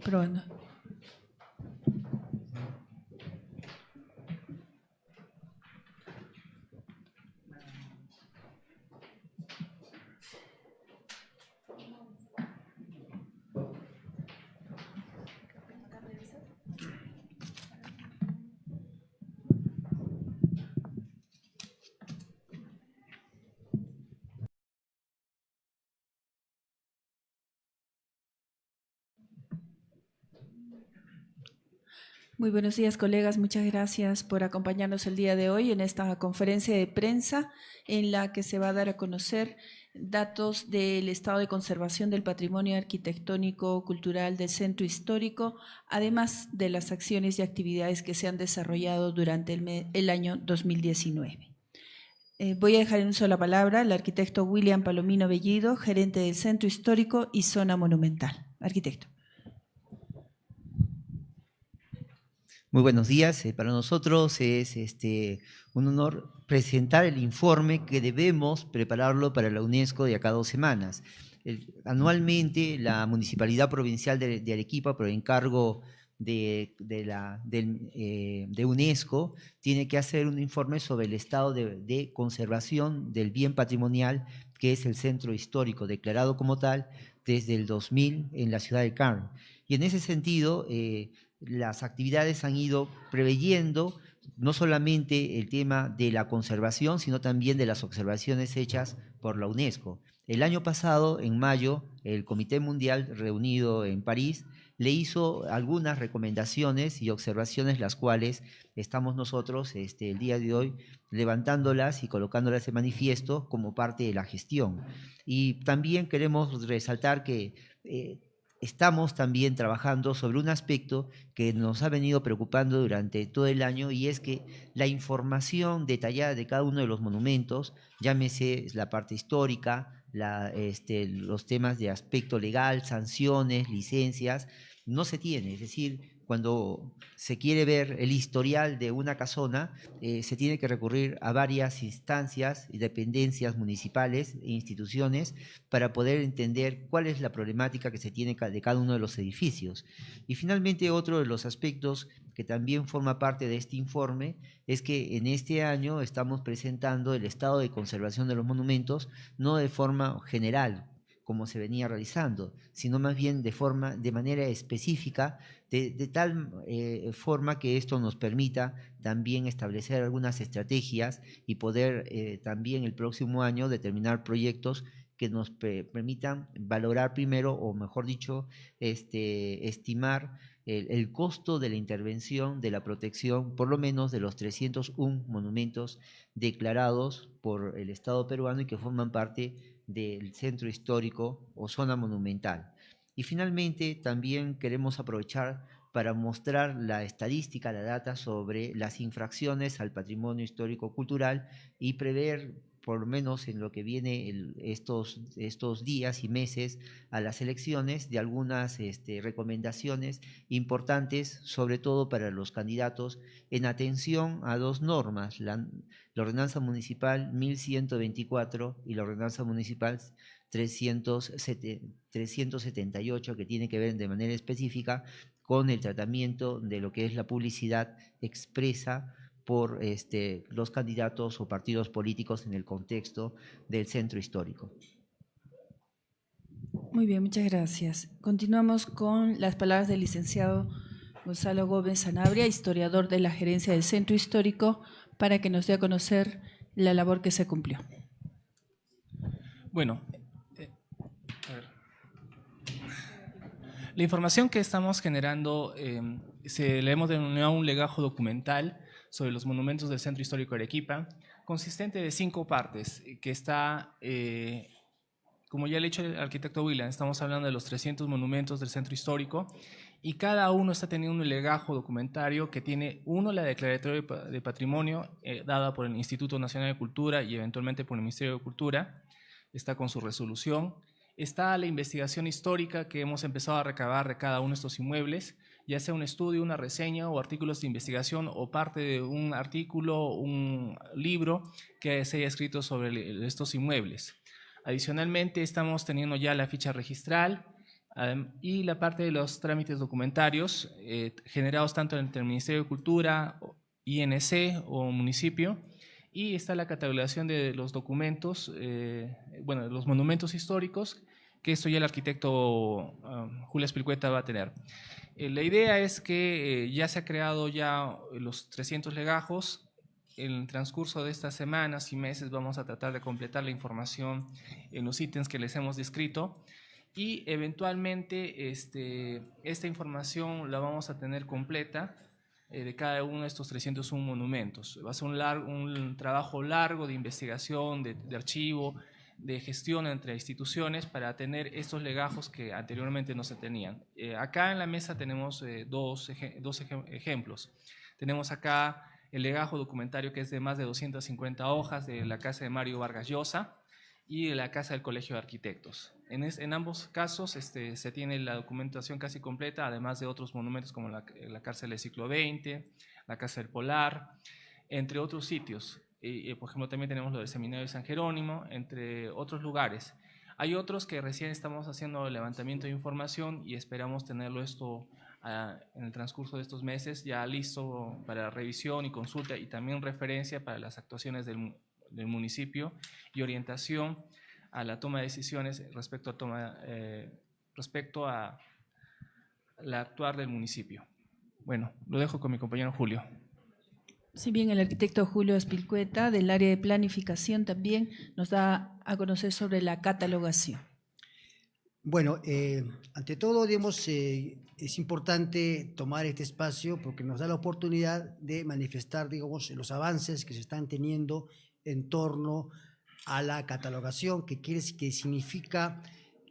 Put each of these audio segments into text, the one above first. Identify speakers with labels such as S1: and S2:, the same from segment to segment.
S1: Probando. Muy buenos días, colegas. Muchas gracias por acompañarnos el día de hoy en esta conferencia de prensa en la que se va a dar a conocer datos del estado de conservación del patrimonio arquitectónico cultural del centro histórico, además de las acciones y actividades que se han desarrollado durante el año 2019. Voy a dejar en una sola palabra al arquitecto William Palomino Bellido, gerente del Centro Histórico y Zona Monumental. Arquitecto.
S2: Muy buenos días. Para nosotros es un honor presentar el informe que debemos prepararlo para la UNESCO de acá a 2 semanas. Anualmente, la Municipalidad Provincial de Arequipa, por encargo de UNESCO, tiene que hacer un informe sobre el estado de conservación del bien patrimonial, que es el centro histórico, declarado como tal desde el 2000 en la ciudad de Carmen. Y en ese sentido, las actividades han ido preveyendo no solamente el tema de la conservación, sino también de las observaciones hechas por la UNESCO. El año pasado, en mayo, el Comité Mundial reunido en París le hizo algunas recomendaciones y observaciones, las cuales estamos nosotros el día de hoy levantándolas y colocándolas de manifiesto como parte de la gestión. Y también queremos resaltar que estamos también trabajando sobre un aspecto que nos ha venido preocupando durante todo el año, y es que la información detallada de cada uno de los monumentos, llámese la parte histórica, los temas de aspecto legal, sanciones, licencias, no se tiene. Es decir, cuando se quiere ver el historial de una casona, se tiene que recurrir a varias instancias y dependencias municipales e instituciones para poder entender cuál es la problemática que se tiene de cada uno de los edificios. Y finalmente, otro de los aspectos que también forma parte de este informe es que en este año estamos presentando el estado de conservación de los monumentos, no de forma general, como se venía realizando, sino más bien de manera específica, de tal forma que esto nos permita también establecer algunas estrategias y poder también el próximo año determinar proyectos que nos permitan valorar primero, o mejor dicho, estimar el costo de la intervención, de la protección, por lo menos de los 301 monumentos declarados por el Estado peruano y que forman parte del centro histórico o zona monumental. Y finalmente, también queremos aprovechar para mostrar la estadística, la data sobre las infracciones al patrimonio histórico-cultural y prever, por lo menos en lo que viene estos días y meses a las elecciones, de algunas recomendaciones importantes, sobre todo para los candidatos, en atención a 2 normas, la ordenanza municipal 1124 y la ordenanza municipal 378, que tiene que ver de manera específica con el tratamiento de lo que es la publicidad expresa por los candidatos o partidos políticos en el contexto del centro histórico.
S1: Muy bien, muchas gracias. Continuamos con las palabras del licenciado Gonzalo Gómez Sanabria, historiador de la Gerencia del Centro Histórico, para que nos dé a conocer la labor que se cumplió.
S3: Bueno, la información que estamos generando le hemos denominado un legajo documental sobre los monumentos del Centro Histórico de Arequipa, consistente de 5 partes, que está, como ya le he dicho el arquitecto William, estamos hablando de los 300 monumentos del Centro Histórico, y cada uno está teniendo un legajo documentario que tiene, uno, la declaratoria de patrimonio dada por el Instituto Nacional de Cultura y eventualmente por el Ministerio de Cultura, está con su resolución. Está la investigación histórica que hemos empezado a recabar de cada uno de estos inmuebles, ya sea un estudio, una reseña o artículos de investigación o parte de un artículo, un libro que se haya escrito sobre estos inmuebles. Adicionalmente, estamos teniendo ya la ficha registral y la parte de los trámites documentarios generados tanto entre el Ministerio de Cultura, INC o municipio, y está la catalogación de los documentos, bueno, de los monumentos históricos, que esto ya el arquitecto Julio Espilcueta va a tener. La idea es que ya se ha creado ya los 300 legajos. En el transcurso de estas semanas y meses vamos a tratar de completar la información en los ítems que les hemos descrito y eventualmente esta información la vamos a tener completa de cada uno de estos 301 monumentos. Va a ser un trabajo largo de investigación, de archivo, de gestión entre instituciones para tener estos legajos que anteriormente no se tenían. Acá en la mesa tenemos dos ejemplos. Tenemos acá el legajo documentario, que es de más de 250 hojas, de la casa de Mario Vargas Llosa y de la casa del Colegio de Arquitectos. En ambos casos se tiene la documentación casi completa, además de otros monumentos como la cárcel del siglo XX, la casa del Polar, entre otros sitios. Por ejemplo, también tenemos lo del Seminario de San Jerónimo, entre otros lugares. Hay otros que recién estamos haciendo el levantamiento de información y esperamos tenerlo esto en el transcurso de estos meses ya listo para revisión y consulta y también referencia para las actuaciones del municipio y orientación a la toma de decisiones respecto a la actuar del municipio. Bueno, lo dejo con mi compañero Julio.
S1: Si bien el arquitecto Julio Espilcueta del área de planificación también nos da a conocer sobre la catalogación.
S4: Bueno, ante todo, digamos, es importante tomar este espacio porque nos da la oportunidad de manifestar, digamos, los avances que se están teniendo en torno a la catalogación, que significa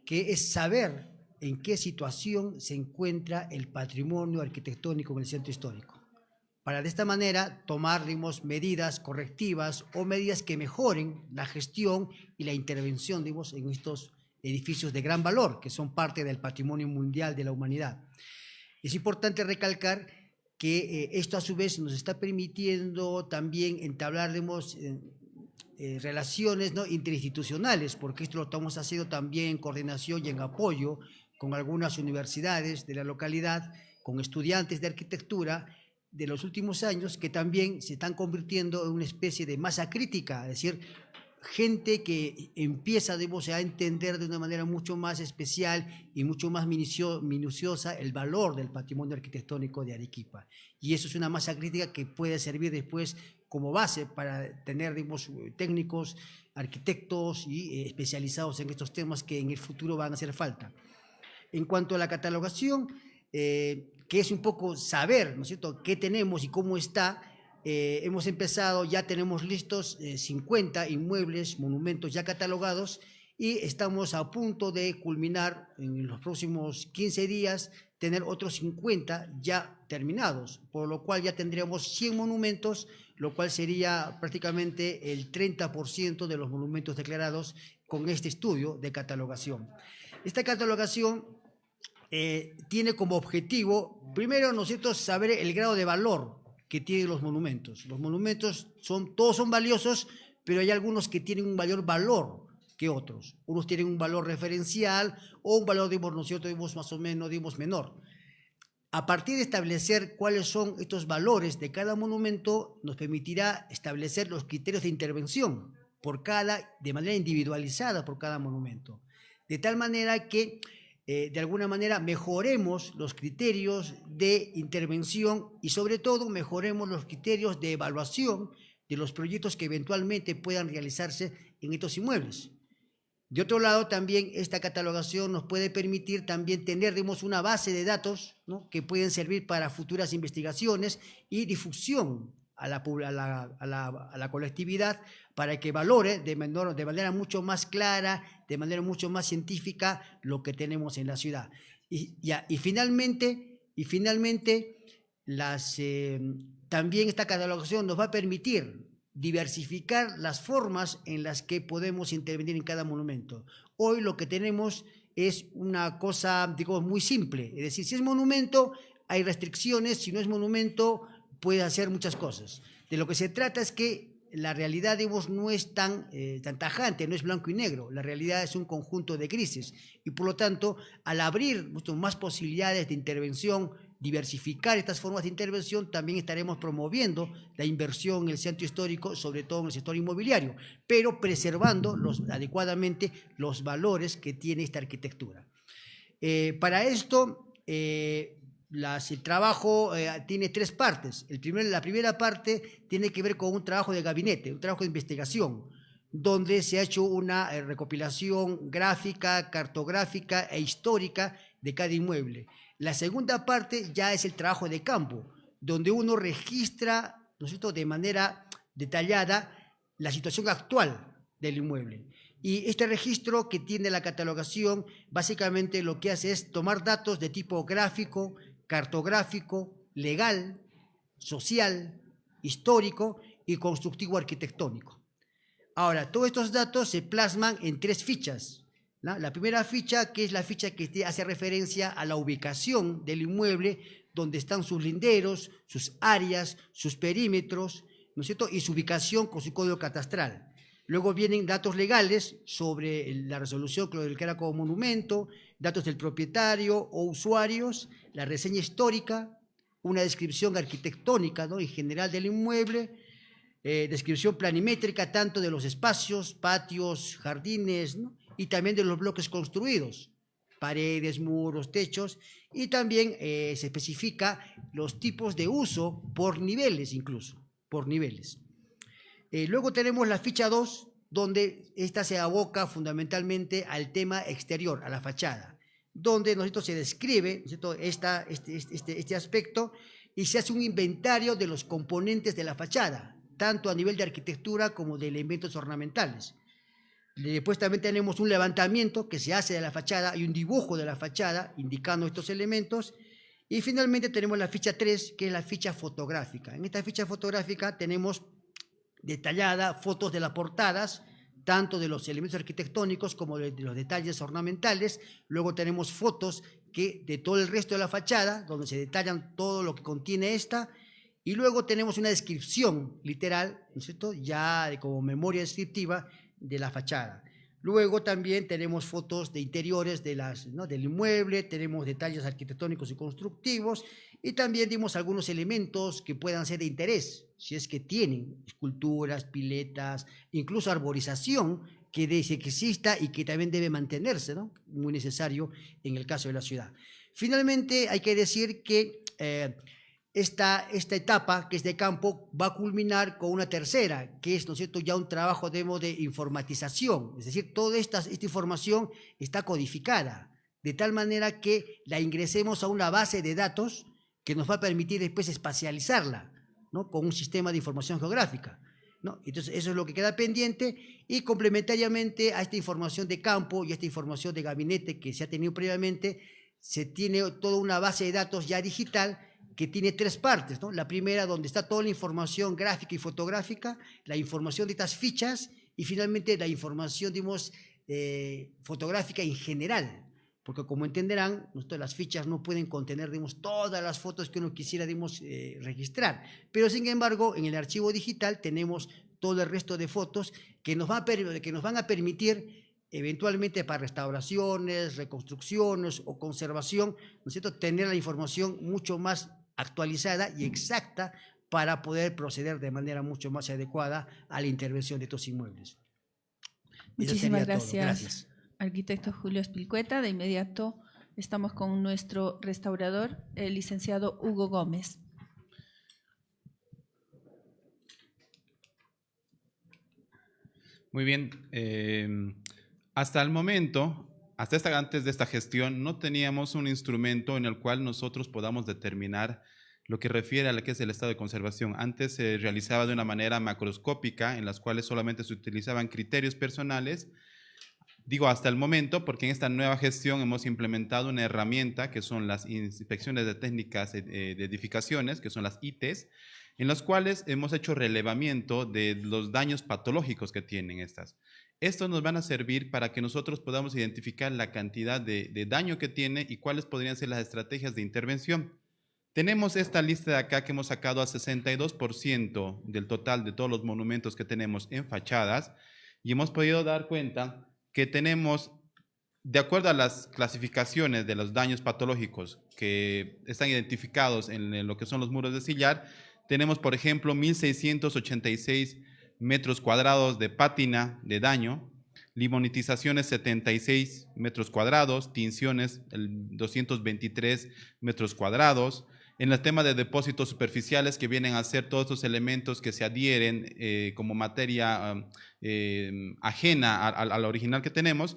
S4: que es saber en qué situación se encuentra el patrimonio arquitectónico en el centro histórico. Para de esta manera tomar, digamos, medidas correctivas o medidas que mejoren la gestión y la intervención, digamos, en estos edificios de gran valor, que son parte del patrimonio mundial de la humanidad. Es importante recalcar que esto a su vez nos está permitiendo también entablar, digamos, relaciones, ¿no?, interinstitucionales, porque esto lo estamos haciendo también en coordinación y en apoyo con algunas universidades de la localidad, con estudiantes de arquitectura de los últimos años que también se están convirtiendo en una especie de masa crítica, es decir, gente que empieza, digamos, a entender de una manera mucho más especial y mucho más minuciosa el valor del patrimonio arquitectónico de Arequipa. Y eso es una masa crítica que puede servir después como base para tener, digamos, técnicos, arquitectos y especializados en estos temas que en el futuro van a hacer falta. En cuanto a la catalogación, que es un poco saber, ¿no es cierto?, qué tenemos y cómo está. Hemos empezado, ya tenemos listos 50 inmuebles, monumentos ya catalogados y estamos a punto de culminar en los próximos 15 días, tener otros 50 ya terminados, por lo cual ya tendríamos 100 monumentos, lo cual sería prácticamente el 30% de los monumentos declarados con este estudio de catalogación. Esta catalogación tiene como objetivo, primero, ¿no es cierto?, saber el grado de valor que tienen los monumentos. Los monumentos todos son valiosos, pero hay algunos que tienen un mayor valor que otros. Unos tienen un valor referencial o un valor, digamos, ¿no es cierto?, digamos, más o menos, digamos, menor. A partir de establecer cuáles son estos valores de cada monumento, nos permitirá establecer los criterios de intervención de manera individualizada por cada monumento. De tal manera que de alguna manera mejoremos los criterios de intervención y sobre todo mejoremos los criterios de evaluación de los proyectos que eventualmente puedan realizarse en estos inmuebles. De otro lado, también esta catalogación nos puede permitir también tener, digamos, una base de datos, ¿no?, que pueden servir para futuras investigaciones y difusión a la colectividad para que valore de manera mucho más clara, de manera mucho más científica lo que tenemos en la ciudad. Y finalmente también esta catalogación nos va a permitir diversificar las formas en las que podemos intervenir en cada monumento. Hoy lo que tenemos es una cosa, digo, muy simple, es decir, si es monumento hay restricciones, si no es monumento puede hacer muchas cosas. De lo que se trata es que la realidad, digamos, no es tan tajante, no es blanco y negro. La realidad es un conjunto de grises y, por lo tanto, al abrir más posibilidades de intervención, diversificar estas formas de intervención, también estaremos promoviendo la inversión en el centro histórico, sobre todo en el sector inmobiliario, pero preservando adecuadamente los valores que tiene esta arquitectura. Para esto, el trabajo tiene tres partes. La primera parte tiene que ver con un trabajo de gabinete, un trabajo de investigación, donde se ha hecho una recopilación gráfica, cartográfica e histórica de cada inmueble. La segunda parte ya es el trabajo de campo, donde uno registra, ¿no es cierto?, de manera detallada la situación actual del inmueble. Y este registro que tiene la catalogación, básicamente lo que hace es tomar datos de tipo gráfico, cartográfico, legal, social, histórico y constructivo arquitectónico. Ahora, todos estos datos se plasman en tres fichas, ¿no? La primera ficha, que es la ficha que hace referencia a la ubicación del inmueble, donde están sus linderos, sus áreas, sus perímetros, ¿no es cierto?, y su ubicación con su código catastral. Luego vienen datos legales sobre la resolución que lo declara como monumento, datos del propietario o usuarios, la reseña histórica, una descripción arquitectónica, ¿no?, en general del inmueble, descripción planimétrica tanto de los espacios, patios, jardines, ¿no?, y también de los bloques construidos, paredes, muros, techos, y también se especifica los tipos de uso por niveles incluso, por niveles. Luego tenemos la ficha 2, donde esta se aboca fundamentalmente al tema exterior, a la fachada, donde se describe, ¿no?, este aspecto y se hace un inventario de los componentes de la fachada, tanto a nivel de arquitectura como de elementos ornamentales. Después también tenemos un levantamiento que se hace de la fachada y un dibujo de la fachada indicando estos elementos. Y finalmente tenemos la ficha 3, que es la ficha fotográfica. En esta ficha fotográfica tenemos detallada fotos de las portadas, tanto de los elementos arquitectónicos como de los detalles ornamentales. Luego tenemos fotos de todo el resto de la fachada, donde se detallan todo lo que contiene esta. Y luego tenemos una descripción literal, ¿no es cierto?, ya como memoria descriptiva de la fachada. Luego también tenemos fotos de interiores del inmueble, tenemos detalles arquitectónicos y constructivos, y también dimos algunos elementos que puedan ser de interés, si es que tienen esculturas, piletas, incluso arborización, que exista y que también debe mantenerse, ¿no?, muy necesario en el caso de la ciudad. Finalmente, hay que decir que esta etapa, que es de campo, va a culminar con una tercera, que es, ¿no es cierto?, ya un trabajo de informatización, es decir, toda esta información está codificada, de tal manera que la ingresemos a una base de datos que nos va a permitir después espacializarla, ¿no?, con un sistema de información geográfica, ¿no? Entonces, eso es lo que queda pendiente, y complementariamente a esta información de campo y a esta información de gabinete que se ha tenido previamente, se tiene toda una base de datos ya digital que tiene tres partes, ¿no? La primera, donde está toda la información gráfica y fotográfica, la información de estas fichas y finalmente la información, digamos, fotográfica en general, porque como entenderán, las fichas no pueden contener, digamos, todas las fotos que uno quisiera, digamos, registrar, pero sin embargo, en el archivo digital tenemos todo el resto de fotos que nos van a permitir eventualmente para restauraciones, reconstrucciones o conservación, ¿no es cierto?, tener la información mucho más actualizada y exacta para poder proceder de manera mucho más adecuada a la intervención de estos inmuebles.
S1: Muchísimas gracias, arquitecto Julio Spilcueta. De inmediato estamos con nuestro restaurador, el licenciado Hugo Gómez.
S5: Muy bien. Hasta el momento, antes de esta gestión, no teníamos un instrumento en el cual nosotros podamos determinar lo que refiere a lo que es el estado de conservación. Antes se realizaba de una manera macroscópica, en las cuales solamente se utilizaban criterios personales. Digo hasta el momento, porque en esta nueva gestión hemos implementado una herramienta que son las inspecciones de técnicas de edificaciones, que son las ITES, en las cuales hemos hecho relevamiento de los daños patológicos que tienen estas. Estos nos van a servir para que nosotros podamos identificar la cantidad de daño que tiene y cuáles podrían ser las estrategias de intervención. Tenemos esta lista de acá que hemos sacado al 62% del total de todos los monumentos que tenemos en fachadas y hemos podido dar cuenta que tenemos, de acuerdo a las clasificaciones de los daños patológicos que están identificados en lo que son los muros de sillar, tenemos, por ejemplo, 1.686 metros cuadrados de pátina de daño, limonitizaciones 76 metros cuadrados, tinciones 223 metros cuadrados. En el tema de depósitos superficiales, que vienen a ser todos estos elementos que se adhieren como materia ajena a la original que tenemos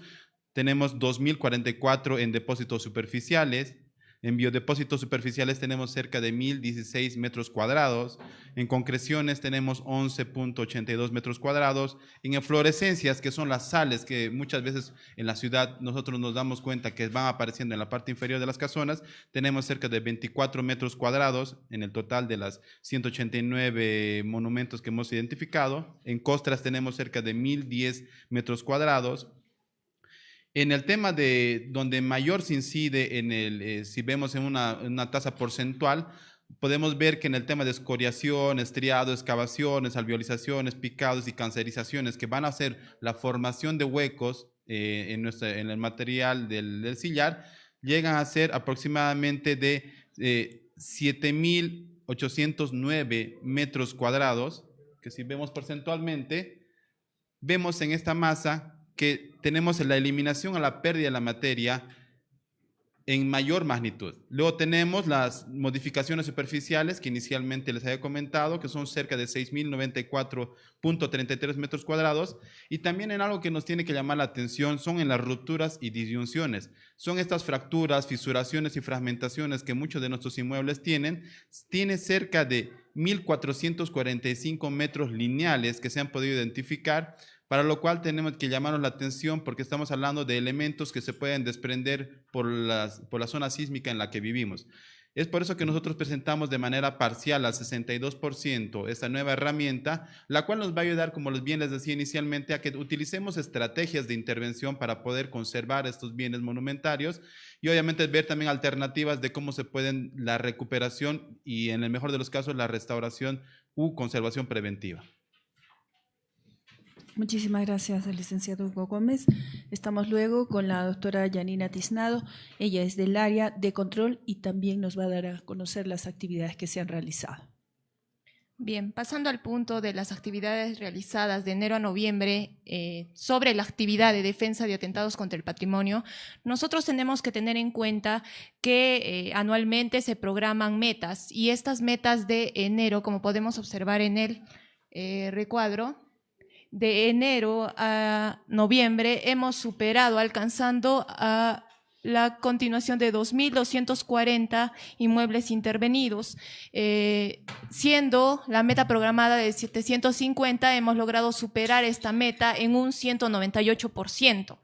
S5: 2.044 en depósitos superficiales. En biodepósitos superficiales tenemos cerca de 1.016 metros cuadrados. En concreciones tenemos 11.82 metros cuadrados. En eflorescencias, que son las sales que muchas veces en la ciudad nosotros nos damos cuenta que van apareciendo en la parte inferior de las casonas, tenemos cerca de 24 metros cuadrados en el total de las 189 monumentos que hemos identificado. En costras tenemos cerca de 1.010 metros cuadrados. En el tema de donde mayor se incide, si vemos en una tasa porcentual, podemos ver que en el tema de escoriación, estriado, excavaciones, alveolizaciones, picados y cancerizaciones, que van a hacer la formación de huecos en el material del sillar, llegan a ser aproximadamente de 7.809 metros cuadrados, que si vemos porcentualmente, vemos en esta masa que tenemos la eliminación a la pérdida de la materia en mayor magnitud. Luego tenemos las modificaciones superficiales que inicialmente les había comentado, que son cerca de 6.094.33 metros cuadrados, y también en algo que nos tiene que llamar la atención son en las rupturas y disyunciones. Son estas fracturas, fisuraciones y fragmentaciones que muchos de nuestros inmuebles tienen cerca de 1.445 metros lineales que se han podido identificar, para lo cual tenemos que llamarnos la atención porque estamos hablando de elementos que se pueden desprender por la zona sísmica en la que vivimos. Es por eso que nosotros presentamos de manera parcial al 62% esta nueva herramienta, la cual nos va a ayudar, como bien les decía inicialmente, a que utilicemos estrategias de intervención para poder conservar estos bienes monumentarios y obviamente ver también alternativas de cómo se pueden la recuperación y en el mejor de los casos la restauración u conservación preventiva.
S1: Muchísimas gracias al licenciado Hugo Gómez. Estamos luego con la doctora Yanina Tiznado. Ella es del área de control y también nos va a dar a conocer las actividades que se han realizado.
S6: Bien, pasando al punto de las actividades realizadas de enero a noviembre sobre la actividad de defensa de atentados contra el patrimonio, nosotros tenemos que tener en cuenta que anualmente se programan metas y estas metas de enero, como podemos observar en el recuadro, de enero a noviembre hemos superado, alcanzando a la continuación de 2.240 inmuebles intervenidos, siendo la meta programada de 750, hemos logrado superar esta meta en un 198%.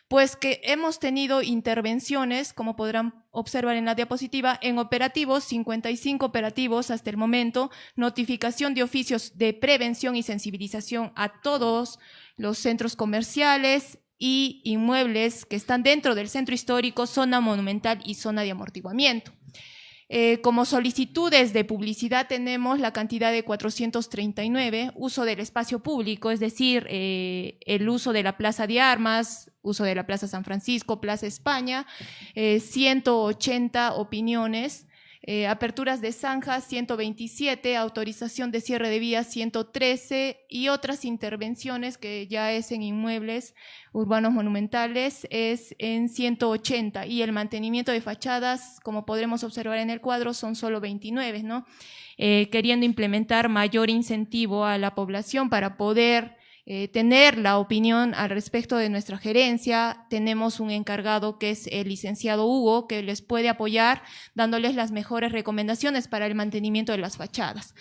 S6: Pues que hemos tenido intervenciones, como podrán observar en la diapositiva, en operativos, 55 operativos hasta el momento, notificación de oficios de prevención y sensibilización a todos los centros comerciales y inmuebles que están dentro del centro histórico, zona monumental y zona de amortiguamiento. Como solicitudes de publicidad tenemos la cantidad de 439, uso del espacio público, es decir, el uso de la Plaza de Armas, uso de la Plaza San Francisco, Plaza España, 180 opiniones, aperturas de zanjas 127, autorización de cierre de vías 113 y otras intervenciones que ya es en inmuebles urbanos monumentales es en 180 y el mantenimiento de fachadas, como podremos observar en el cuadro, son solo 29, ¿no? Queriendo implementar mayor incentivo a la población para poder tener la opinión al respecto de nuestra gerencia. Tenemos un encargado que es el licenciado Hugo, que les puede apoyar dándoles las mejores recomendaciones para el mantenimiento de las fachadas.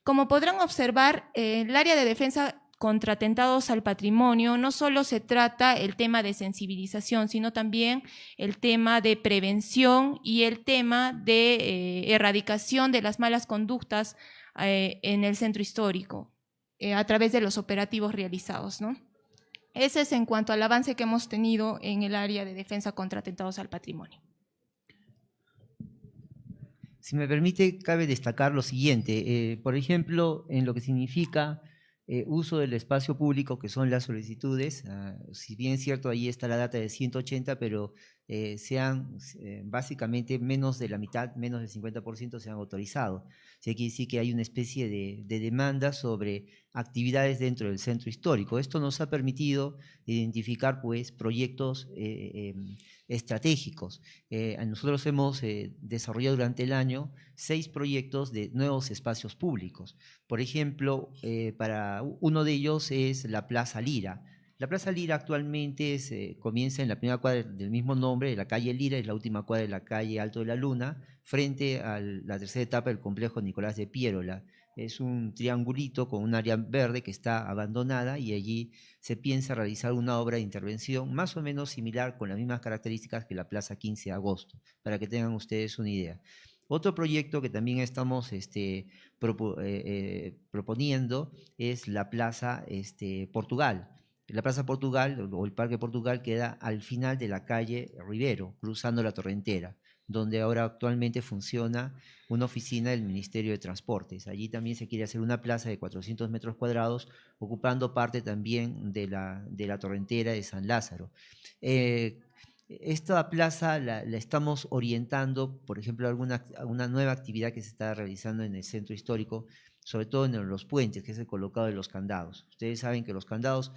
S6: Como podrán observar, el área de defensa contra atentados al patrimonio no solo se trata el tema de sensibilización, sino también el tema de prevención y el tema de erradicación de las malas conductas en el centro histórico, a través de los operativos realizados, ¿no? Ese es en cuanto al avance que hemos tenido en el área de defensa contra atentados al patrimonio.
S2: Si me permite, cabe destacar lo siguiente. Por ejemplo, en lo que significa uso del espacio público, que son las solicitudes, si bien es cierto, ahí está la data de 180, pero básicamente menos de la mitad, menos del 50% se han autorizado. O sea, quiere decir que hay una especie de demanda sobre actividades dentro del centro histórico. Esto nos ha permitido identificar pues, proyectos estratégicos. Nosotros hemos desarrollado durante el año 6 proyectos de nuevos espacios públicos. Por ejemplo, para uno de ellos es la Plaza Lira. La Plaza Lira actualmente comienza en la primera cuadra del mismo nombre, de la calle Lira, es la última cuadra de la calle Alto de la Luna, frente a la tercera etapa del complejo Nicolás de Piérola. Es un triangulito con un área verde que está abandonada y allí se piensa realizar una obra de intervención más o menos similar con las mismas características que la Plaza 15 de Agosto, para que tengan ustedes una idea. Otro proyecto que también estamos proponiendo es la Plaza Portugal. La Plaza Portugal o el Parque Portugal queda al final de la calle Rivero, cruzando la Torrentera, donde ahora actualmente funciona una oficina del Ministerio de Transportes. Allí también se quiere hacer una plaza de 400 metros cuadrados, ocupando parte también de la Torrentera de San Lázaro. Esta plaza la estamos orientando, por ejemplo, a una nueva actividad que se está realizando en el centro histórico, sobre todo en los puentes, que es el colocado de los candados. Ustedes saben que los candados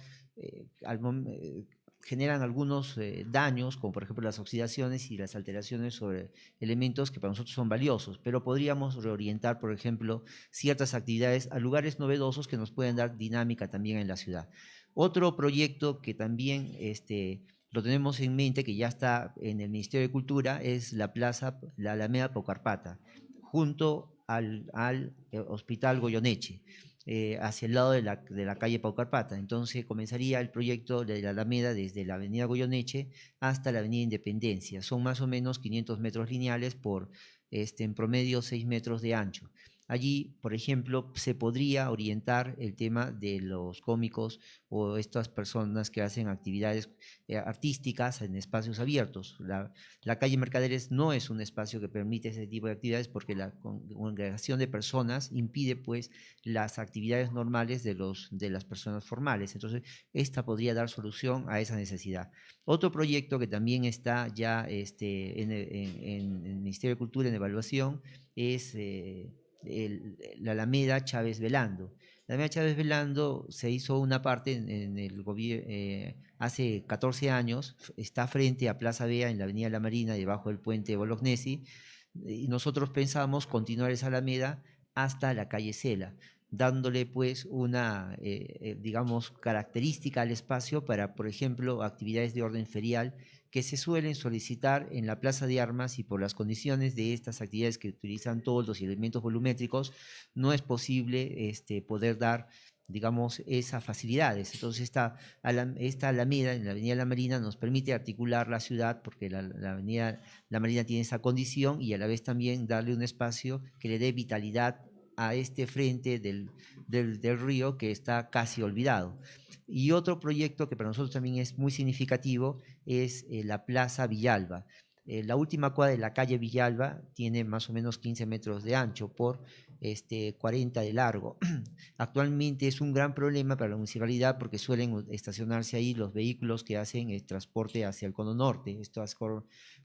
S2: generan algunos daños, como por ejemplo las oxidaciones y las alteraciones sobre elementos que para nosotros son valiosos, pero podríamos reorientar, por ejemplo, ciertas actividades a lugares novedosos que nos pueden dar dinámica también en la ciudad. Otro proyecto que también lo tenemos en mente, que ya está en el Ministerio de Cultura, es la Alameda Paucarpata, junto al Hospital Goyeneche, hacia el lado de la calle Paucarpata. Entonces comenzaría el proyecto de la Alameda desde la avenida Goyeneche hasta la avenida Independencia. Son más o menos 500 metros lineales por, en promedio, 6 metros de ancho. Allí, por ejemplo, se podría orientar el tema de los cómicos o estas personas que hacen actividades artísticas en espacios abiertos. La calle Mercaderes no es un espacio que permite ese tipo de actividades porque la congregación de personas impide pues las actividades normales de las personas formales. Entonces, esta podría dar solución a esa necesidad. Otro proyecto que también está ya en el Ministerio de Cultura en evaluación es la Alameda Chávez Velando. La Alameda Chávez Velando se hizo una parte en el gobierno hace 14 años, está frente a Plaza Vea en la Avenida La Marina, debajo del puente Bolognesi, y nosotros pensamos continuar esa Alameda hasta la calle Cela, dándole pues una, digamos, característica al espacio para, por ejemplo, actividades de orden ferial que se suelen solicitar en la Plaza de Armas y por las condiciones de estas actividades que utilizan toldos y elementos volumétricos, no es posible poder dar, digamos, esas facilidades. Entonces, esta alameda en la Avenida La Marina nos permite articular la ciudad porque la Avenida La Marina tiene esa condición y a la vez también darle un espacio que le dé vitalidad a este frente del río que está casi olvidado. Y otro proyecto que para nosotros también es muy significativo es la Plaza Villalba. La última cuadra de la calle Villalba tiene más o menos 15 metros de ancho por 40 de largo. Actualmente es un gran problema para la municipalidad porque suelen estacionarse ahí los vehículos que hacen el transporte hacia el cono norte, estas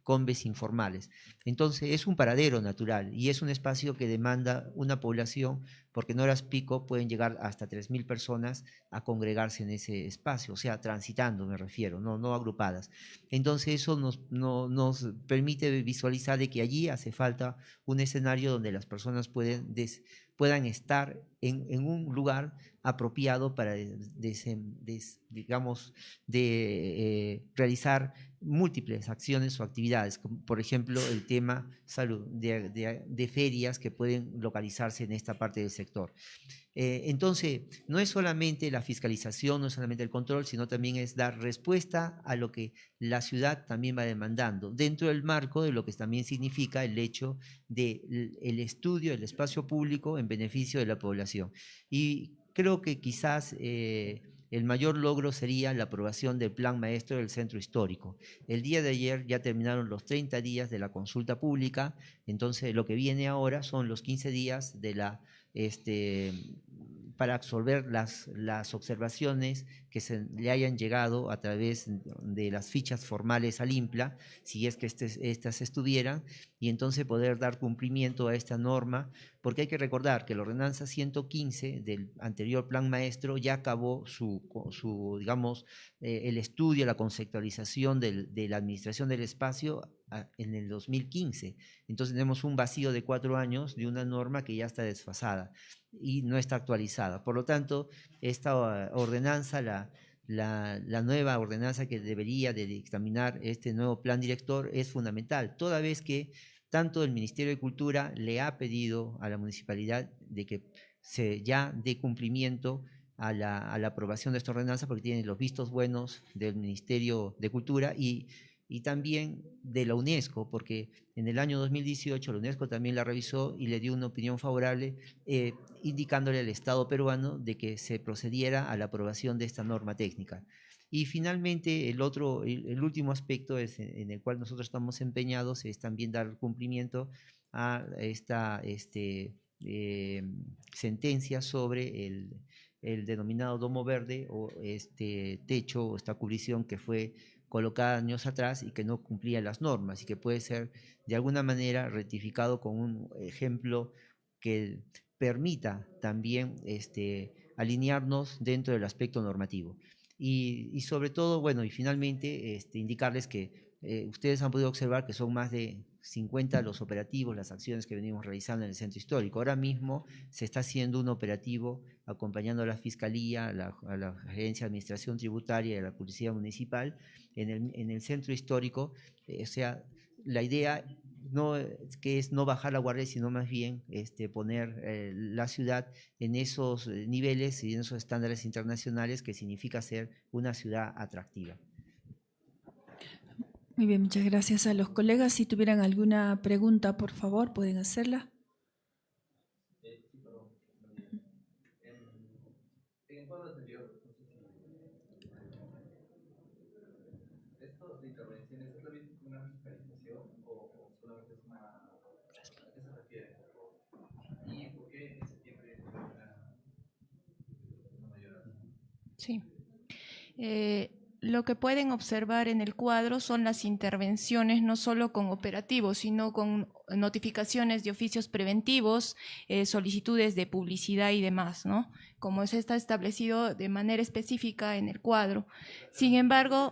S2: combes informales. Entonces es un paradero natural y es un espacio que demanda una población porque en horas pico pueden llegar hasta 3.000 personas a congregarse en ese espacio, o sea, transitando me refiero, no agrupadas. Entonces eso nos permite visualizar de que allí hace falta un escenario donde las personas puedan estar en un lugar apropiado para, digamos, realizar múltiples acciones o actividades, como por ejemplo el tema de ferias que pueden localizarse en esta parte del sector. Entonces, no es solamente la fiscalización, no es solamente el control, sino también es dar respuesta a lo que la ciudad también va demandando, dentro del marco de lo que también significa el hecho del estudio del espacio público en beneficio de la población. Y creo que quizás el mayor logro sería la aprobación del plan maestro del centro histórico. El día de ayer ya terminaron los 30 días de la consulta pública, entonces lo que viene ahora son los 15 días de la, para absolver las observaciones que se le hayan llegado a través de las fichas formales al IMPLA, si es que estas estuvieran, y entonces poder dar cumplimiento a esta norma, porque hay que recordar que la ordenanza 115 del anterior plan maestro ya acabó digamos, el estudio, la conceptualización de la administración del espacio en el 2015. Entonces tenemos un vacío de 4 años de una norma que ya está desfasada y no está actualizada. Por lo tanto, esta ordenanza, la nueva ordenanza que debería de dictaminar este nuevo plan director es fundamental, toda vez que tanto el Ministerio de Cultura le ha pedido a la municipalidad de que se ya dé cumplimiento a la aprobación de esta ordenanza, porque tiene los vistos buenos del Ministerio de Cultura y también de la UNESCO, porque en el año 2018 la UNESCO también la revisó y le dio una opinión favorable, indicándole al Estado peruano de que se procediera a la aprobación de esta norma técnica. Y finalmente, el último aspecto en el cual nosotros estamos empeñados es también dar cumplimiento a esta sentencia sobre el denominado domo verde o este techo o esta cubrición que fue colocada años atrás y que no cumplía las normas y que puede ser de alguna manera rectificado con un ejemplo que permita también alinearnos dentro del aspecto normativo. Y sobre todo, bueno, y finalmente indicarles que ustedes han podido observar que son más de 50 los operativos, las acciones que venimos realizando en el centro histórico. Ahora mismo se está haciendo un operativo acompañando a la Fiscalía, a la Agencia de Administración Tributaria y a la Policía Municipal en el centro histórico. O sea, la idea que es no bajar la guardia, sino más bien poner la ciudad en esos niveles y en esos estándares internacionales que significa ser una ciudad atractiva.
S1: Muy bien, muchas gracias a los colegas. Si tuvieran alguna pregunta, por favor, pueden hacerla.
S7: En el cuadro anterior, no sé si esto de intervenciones es también una fiscalización o solamente es una. ¿A qué se refiere? ¿Y por qué en septiembre una mayor alza?
S6: Sí. Lo que pueden observar en el cuadro son las intervenciones no solo con operativos, sino con notificaciones de oficios preventivos, solicitudes de publicidad y demás, ¿no? Como eso está establecido de manera específica en el cuadro. Sin embargo,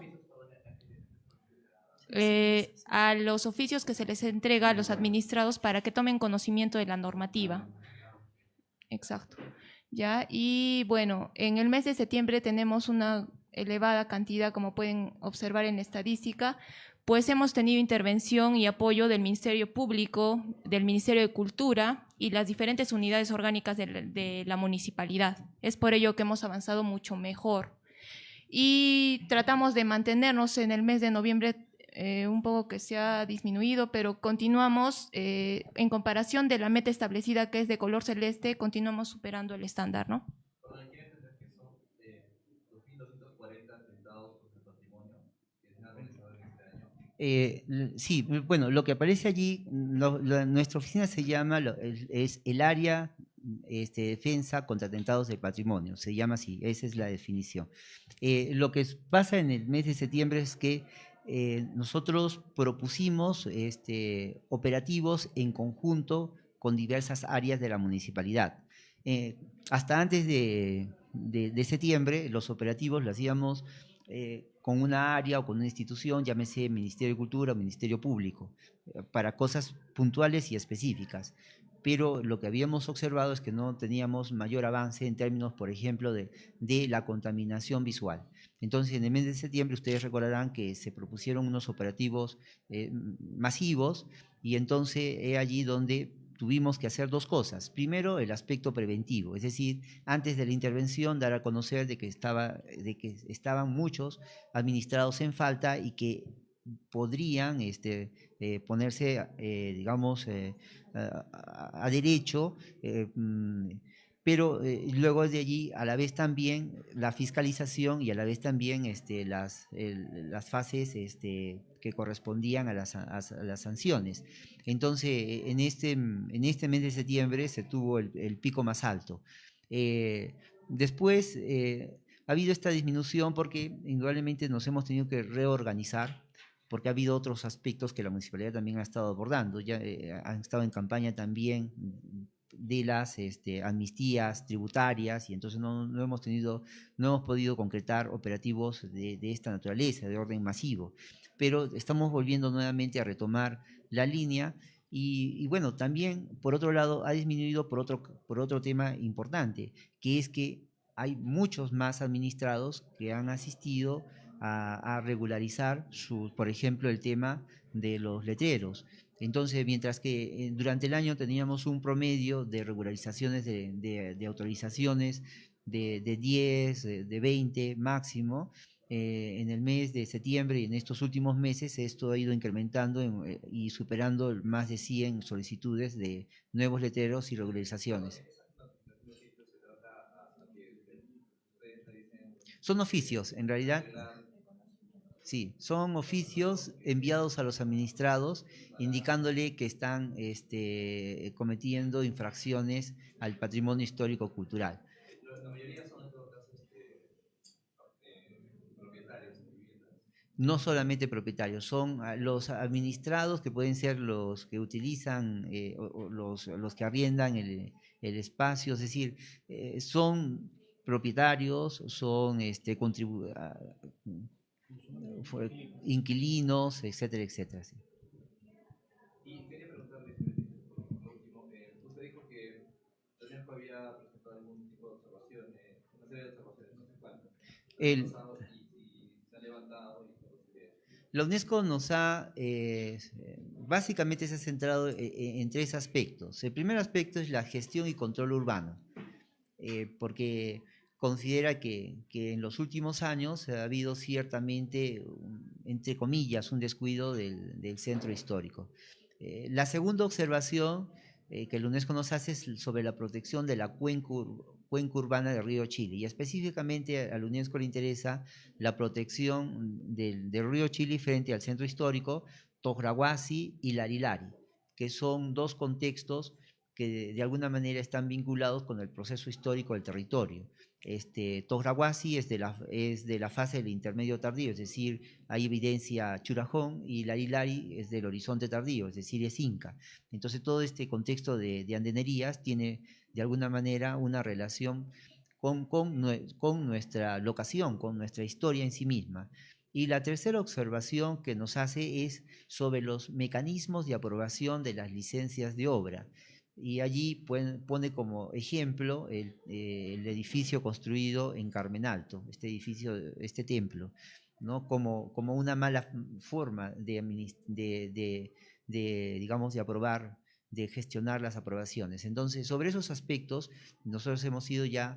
S6: a los oficios que se les entrega a los administrados para que tomen conocimiento de la normativa. Exacto. ¿Ya? Y bueno, en el mes de septiembre tenemos una elevada cantidad, como pueden observar en la estadística, pues hemos tenido intervención y apoyo del Ministerio Público, del Ministerio de Cultura y las diferentes unidades orgánicas de la municipalidad. Es por ello que hemos avanzado mucho mejor. Y tratamos de mantenernos en el mes de noviembre un poco que se ha disminuido, pero continuamos, en comparación de la meta establecida que es de color celeste, continuamos superando el estándar, ¿no?
S7: Perdón, quiero entender que son 2.240 atentados contra el patrimonio que se han realizado en este año.
S2: Sí, bueno, lo que aparece allí, nuestra oficina se llama, es el área defensa contra atentados del patrimonio, se llama así, esa es la definición. Lo que pasa en el mes de septiembre es que nosotros propusimos operativos en conjunto con diversas áreas de la municipalidad. Hasta antes de septiembre, los operativos los hacíamos con una área o con una institución, llámese Ministerio de Cultura o Ministerio Público, para cosas puntuales y específicas. Pero lo que habíamos observado es que no teníamos mayor avance en términos, por ejemplo, de la contaminación visual. Entonces, en el mes de septiembre, ustedes recordarán que se propusieron unos operativos masivos y entonces es allí donde tuvimos que hacer dos cosas. Primero, el aspecto preventivo, es decir, antes de la intervención dar a conocer de que estaban muchos administrados en falta y que podrían ponerse, digamos, a derecho pero luego de allí, a la vez también la fiscalización y a la vez también las fases que correspondían a las sanciones. Entonces, en este mes de septiembre se tuvo el pico más alto. Después ha habido esta disminución porque indudablemente nos hemos tenido que reorganizar, porque ha habido otros aspectos que la municipalidad también ha estado abordando. Ya han estado en campaña también de las amnistías tributarias, y entonces no hemos podido concretar operativos de esta naturaleza, de orden masivo. Pero estamos volviendo nuevamente a retomar la línea. Y bueno, también por otro lado ha disminuido por otro tema importante, que es que hay muchos más administrados que han asistido a regularizar, por ejemplo, el tema de los letreros. Entonces, mientras que durante el año teníamos un promedio de regularizaciones de autorizaciones de 10, de 20 máximo, en el mes de septiembre y en estos últimos meses esto ha ido incrementando y superando más de 100 solicitudes de nuevos letreros y regularizaciones. Son oficios, en realidad. Sí, son oficios enviados a los administrados indicándole que están cometiendo infracciones al patrimonio histórico-cultural.
S7: La mayoría son en todo caso propietarios de viviendas.
S2: No solamente propietarios, son los administrados que pueden ser los que utilizan o los que arriendan el espacio, es decir, son propietarios, son inquilinos, etcétera, etcétera. Sí.
S7: Y quería preguntarle, por último, usted dijo que la UNESCO había presentado algún tipo de observación, una serie de observaciones, no sé cuántas,
S2: El,
S7: pasado y se ha levantado y todo se ve.
S2: La UNESCO básicamente se ha centrado en tres aspectos. El primer aspecto es la gestión y control urbano, porque considera que en los últimos años ha habido ciertamente, entre comillas, un descuido del centro histórico. La segunda observación que la UNESCO nos hace es sobre la protección de la cuenca urbana del río Chili, y específicamente a la UNESCO le interesa la protección del río Chili frente al centro histórico, Tograhuasi y Larilari, que son dos contextos que de alguna manera están vinculados con el proceso histórico del territorio. Tograhuasi es de la fase del intermedio tardío, es decir, hay evidencia Churajón, y Larilari es del horizonte tardío, es decir, es Inca. Entonces todo este contexto de andenerías tiene de alguna manera una relación con nuestra locación, con nuestra historia en sí misma. Y la tercera observación que nos hace es sobre los mecanismos de aprobación de las licencias de obra. Y allí pone como ejemplo el edificio construido en Carmen Alto, este templo, ¿no? como una mala forma digamos, de aprobar, de gestionar las aprobaciones. Entonces, sobre esos aspectos, nosotros hemos ido ya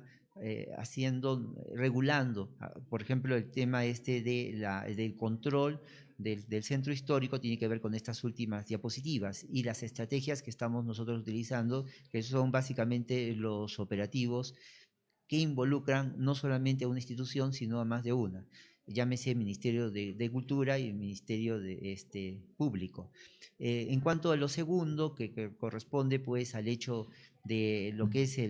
S2: regulando, por ejemplo, el tema del control del centro histórico tiene que ver con estas últimas diapositivas y las estrategias que estamos nosotros utilizando, que son básicamente los operativos que involucran no solamente a una institución, sino a más de una. Llámese Ministerio de Cultura y el Ministerio Público. En cuanto a lo segundo, que corresponde pues al hecho de lo que es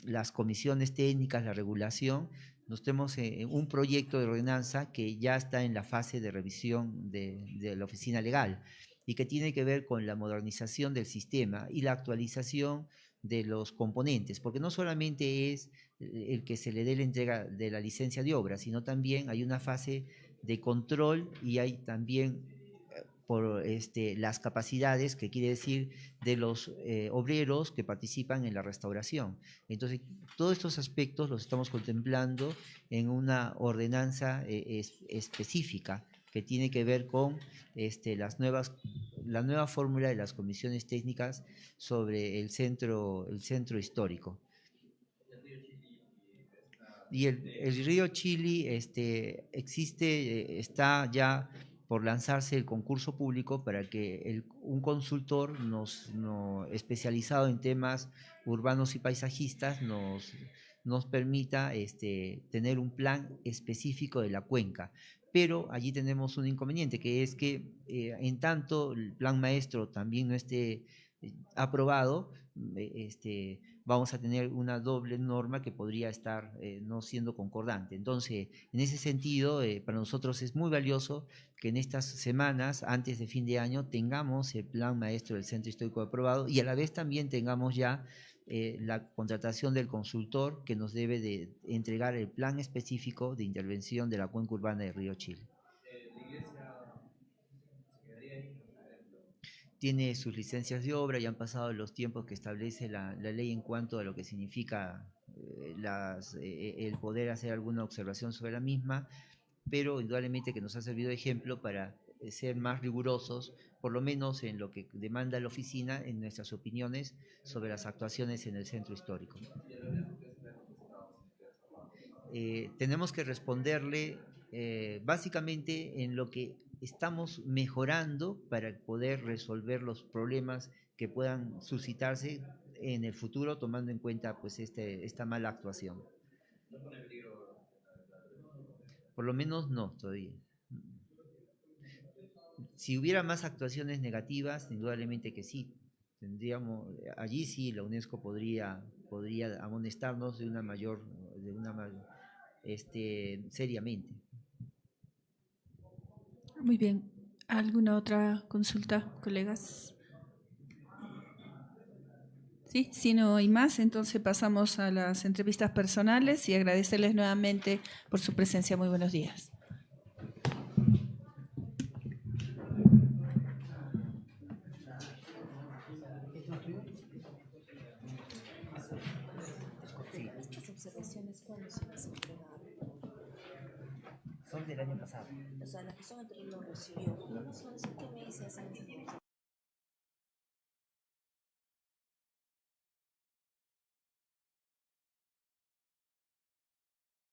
S2: las comisiones técnicas, la regulación, nos tenemos un proyecto de ordenanza que ya está en la fase de revisión de la oficina legal y que tiene que ver con la modernización del sistema y la actualización de los componentes, porque no solamente es el que se le dé la entrega de la licencia de obra, sino también hay una fase de control y hay también por las capacidades, que quiere decir de los obreros que participan en la restauración. Entonces, todos estos aspectos los estamos contemplando en una ordenanza específica que tiene que ver con la nueva fórmula de las comisiones técnicas sobre el centro histórico. Y el río Chili existe, está ya por lanzarse el concurso público para que un consultor especializado en temas urbanos y paisajistas nos permita tener un plan específico de la cuenca. Pero allí tenemos un inconveniente, que es que en tanto el plan maestro también no esté aprobado, vamos a tener una doble norma que podría estar no siendo concordante. Entonces, en ese sentido, para nosotros es muy valioso que en estas semanas, antes de fin de año, tengamos el plan maestro del Centro Histórico aprobado y a la vez también tengamos ya la contratación del consultor que nos debe de entregar el plan específico de intervención de la cuenca urbana de Río Chile.
S7: ¿La iglesia se quedaría ahí?
S2: Tiene sus licencias de obra y han pasado los tiempos que establece la ley en cuanto a lo que significa el poder hacer alguna observación sobre la misma, pero indudablemente que nos ha servido de ejemplo para ser más rigurosos, por lo menos en lo que demanda la oficina, en nuestras opiniones sobre las actuaciones en el centro histórico. Tenemos que responderle básicamente en lo que estamos mejorando para poder resolver los problemas que puedan suscitarse en el futuro, tomando en cuenta pues esta mala actuación.
S7: ¿No pone en peligro?
S2: Por lo menos no, todavía. Si hubiera más actuaciones negativas, indudablemente que sí. Allí sí la UNESCO podría amonestarnos seriamente.
S1: Muy bien. ¿Alguna otra consulta, colegas? Sí, si no hay más, entonces pasamos a las entrevistas personales y agradecerles nuevamente por su presencia. Muy buenos días.
S8: ¿Estas observaciones cuándo se las entregaron?
S2: Son del año pasado.
S8: O sea, la persona que lo recibió, ¿qué meses hacen esas observaciones?